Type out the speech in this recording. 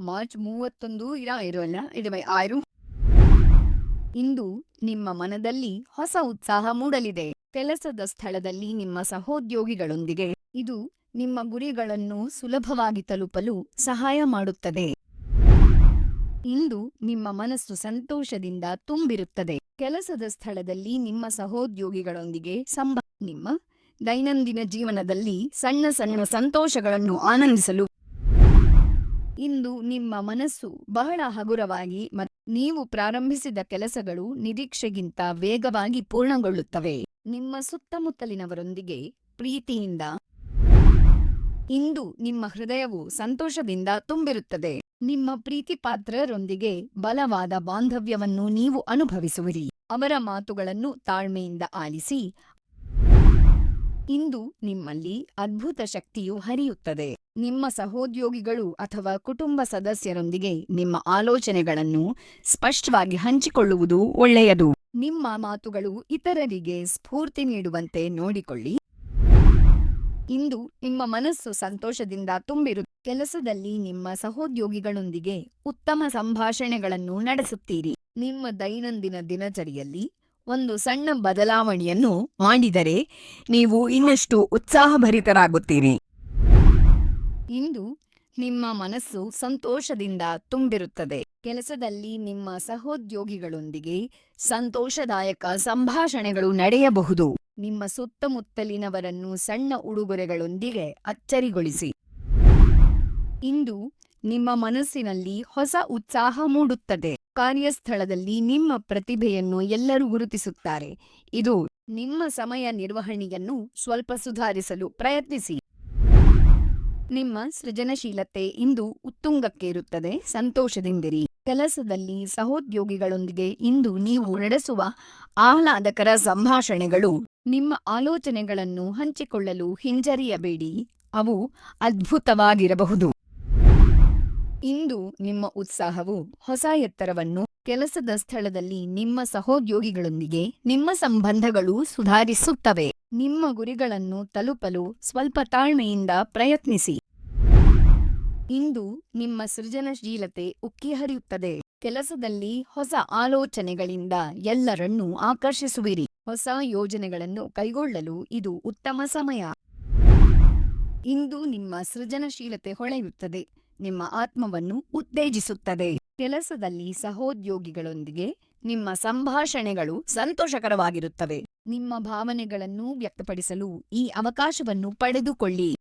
March 31 ಇರೋಲ್ಲ ಆರು. ಇಂದು ನಿಮ್ಮ ಮನದಲ್ಲಿ ಹೊಸ ಉತ್ಸಾಹ ಮೂಡಲಿದೆ. ಕೆಲಸದ ಸ್ಥಳದಲ್ಲಿ ನಿಮ್ಮ ಸಹೋದ್ಯೋಗಿಗಳೊಂದಿಗೆ ಇದು ನಿಮ್ಮ ಗುರಿಗಳನ್ನು ಸುಲಭವಾಗಿ ತಲುಪಲು ಸಹಾಯ ಮಾಡುತ್ತದೆ. ಇಂದು ನಿಮ್ಮ ಮನಸ್ಸು ಸಂತೋಷದಿಂದ ತುಂಬಿರುತ್ತದೆ. ಕೆಲಸದ ಸ್ಥಳದಲ್ಲಿ ನಿಮ್ಮ ಸಹೋದ್ಯೋಗಿಗಳೊಂದಿಗೆ ನಿಮ್ಮ ದೈನಂದಿನ ಜೀವನದಲ್ಲಿ ಸಣ್ಣ ಸಣ್ಣ ಸಂತೋಷಗಳನ್ನು ಆನಂದಿಸಲು ಇಂದು ನಿಮ್ಮ ಮನಸ್ಸು ಬಹಳ ಹಗುರವಾಗಿ ಮತ್ತು ನೀವು ಪ್ರಾರಂಭಿಸಿದ ಕೆಲಸಗಳು ನಿರೀಕ್ಷೆಗಿಂತ ವೇಗವಾಗಿ ಪೂರ್ಣಗೊಳ್ಳುತ್ತವೆ. ನಿಮ್ಮ ಸುತ್ತಮುತ್ತಲಿನವರೊಂದಿಗೆ ಪ್ರೀತಿಯಿಂದ ಇಂದು ನಿಮ್ಮ ಹೃದಯವು ಸಂತೋಷದಿಂದ ತುಂಬಿರುತ್ತದೆ. ನಿಮ್ಮ ಪ್ರೀತಿಪಾತ್ರರೊಂದಿಗೆ ಬಲವಾದ ಬಾಂಧವ್ಯವನ್ನು ನೀವು ಅನುಭವಿಸುವಿರಿ. ಅವರ ಮಾತುಗಳನ್ನು ತಾಳ್ಮೆಯಿಂದ ಆಲಿಸಿ. ಇಂದು ನಿಮ್ಮಲ್ಲಿ ಅದ್ಭುತ ಶಕ್ತಿಯು ಹರಿಯುತ್ತದೆ. ನಿಮ್ಮ ಸಹೋದ್ಯೋಗಿಗಳು ಅಥವಾ ಕುಟುಂಬ ಸದಸ್ಯರೊಂದಿಗೆ ನಿಮ್ಮ ಆಲೋಚನೆಗಳನ್ನು ಸ್ಪಷ್ಟವಾಗಿ ಹಂಚಿಕೊಳ್ಳುವುದು ಒಳ್ಳೆಯದು. ನಿಮ್ಮ ಮಾತುಗಳು ಇತರರಿಗೆ ಸ್ಫೂರ್ತಿ ನೀಡುವಂತೆ ನೋಡಿಕೊಳ್ಳಿ. ಇಂದು ನಿಮ್ಮ ಮನಸ್ಸು ಸಂತೋಷದಿಂದ ಕೆಲಸದಲ್ಲಿ ನಿಮ್ಮ ಸಹೋದ್ಯೋಗಿಗಳೊಂದಿಗೆ ಉತ್ತಮ ಸಂಭಾಷಣೆಗಳನ್ನು ನಡೆಸುತ್ತೀರಿ. ನಿಮ್ಮ ದೈನಂದಿನ ದಿನಚರಿಯಲ್ಲಿ ಒಂದು ಸಣ್ಣ ಬದಲಾವಣೆಯನ್ನು ಮಾಡಿದರೆ ನೀವು ಇನ್ನಷ್ಟು ಉತ್ಸಾಹಭರಿತರಾಗುತ್ತೀರಿ. ಇಂದು ನಿಮ್ಮ ಮನಸ್ಸು ಸಂತೋಷದಿಂದ ತುಂಬಿರುತ್ತದೆ. ಕೆಲಸದಲ್ಲಿ ನಿಮ್ಮ ಸಹೋದ್ಯೋಗಿಗಳೊಂದಿಗೆ ಸಂತೋಷದಾಯಕ ಸಂಭಾಷಣೆಗಳು ನಡೆಯಬಹುದು. ನಿಮ್ಮ ಸುತ್ತಮುತ್ತಲಿನವರನ್ನು ಸಣ್ಣ ಉಡುಗೊರೆಗಳೊಂದಿಗೆ ಅಚ್ಚರಿಗೊಳಿಸಿ. ಇಂದು ನಿಮ್ಮ ಮನಸ್ಸಿನಲ್ಲಿ ಹೊಸ ಉತ್ಸಾಹ ಮೂಡುತ್ತದೆ. ಕಾರ್ಯಸ್ಥಳದಲ್ಲಿ ನಿಮ್ಮ ಪ್ರತಿಭೆಯನ್ನು ಎಲ್ಲರೂ ಗುರುತಿಸುತ್ತಾರೆ. ಇದು ನಿಮ್ಮ ಸಮಯ ನಿರ್ವಹಣೆಯನ್ನು ಸ್ವಲ್ಪ ಸುಧಾರಿಸಲು ಪ್ರಯತ್ನಿಸಿ. ನಿಮ್ಮ ಸೃಜನಶೀಲತೆ ಇಂದು ಉತ್ತುಂಗಕ್ಕೇರುತ್ತದೆ. ಸಂತೋಷದಿಂದಿರಿ. ಕೆಲಸದಲ್ಲಿ ಸಹೋದ್ಯೋಗಿಗಳೊಂದಿಗೆ ಇಂದು ನೀವು ನಡೆಸುವ ಆಹ್ಲಾದಕರ ಸಂಭಾಷಣೆಗಳು ನಿಮ್ಮ ಆಲೋಚನೆಗಳನ್ನು ಹಂಚಿಕೊಳ್ಳಲು ಹಿಂಜರಿಯಬೇಡಿ. ಅವು ಅದ್ಭುತವಾಗಿರಬಹುದು. ಇಂದು ನಿಮ್ಮ ಉತ್ಸಾಹವು ಹೊಸ ಎತ್ತರವನ್ನು ಕೆಲಸದ ಸ್ಥಳದಲ್ಲಿ ನಿಮ್ಮ ಸಹೋದ್ಯೋಗಿಗಳೊಂದಿಗೆ ನಿಮ್ಮ ಸಂಬಂಧಗಳು ಸುಧಾರಿಸುತ್ತವೆ. ನಿಮ್ಮ ಗುರಿಗಳನ್ನು ತಲುಪಲು ಸ್ವಲ್ಪ ತಾಳ್ಮೆಯಿಂದ ಪ್ರಯತ್ನಿಸಿ. ಇಂದು ನಿಮ್ಮ ಸೃಜನಶೀಲತೆ ಉಕ್ಕಿ ಹರಿಯುತ್ತದೆ. ಕೆಲಸದಲ್ಲಿ ಹೊಸ ಆಲೋಚನೆಗಳಿಂದ ಎಲ್ಲರನ್ನೂ ಆಕರ್ಷಿಸುವಿರಿ. ಹೊಸ ಯೋಜನೆಗಳನ್ನು ಕೈಗೊಳ್ಳಲು ಇದು ಉತ್ತಮ ಸಮಯ. ಇಂದು ನಿಮ್ಮ ಸೃಜನಶೀಲತೆ ಹೊಳೆಯುತ್ತದೆ. ನಿಮ್ಮ ಆತ್ಮವನ್ನು ಉತ್ತೇಜಿಸುತ್ತದೆ. ಕೆಲಸದಲ್ಲಿ ಸಹೋದ್ಯೋಗಿಗಳೊಂದಿಗೆ ನಿಮ್ಮ ಸಂಭಾಷಣೆಗಳು ಸಂತೋಷಕರವಾಗಿರುತ್ತವೆ. ನಿಮ್ಮ ಭಾವನೆಗಳನ್ನು ವ್ಯಕ್ತಪಡಿಸಲು ಈ ಅವಕಾಶವನ್ನು ಪಡೆದುಕೊಳ್ಳಿ.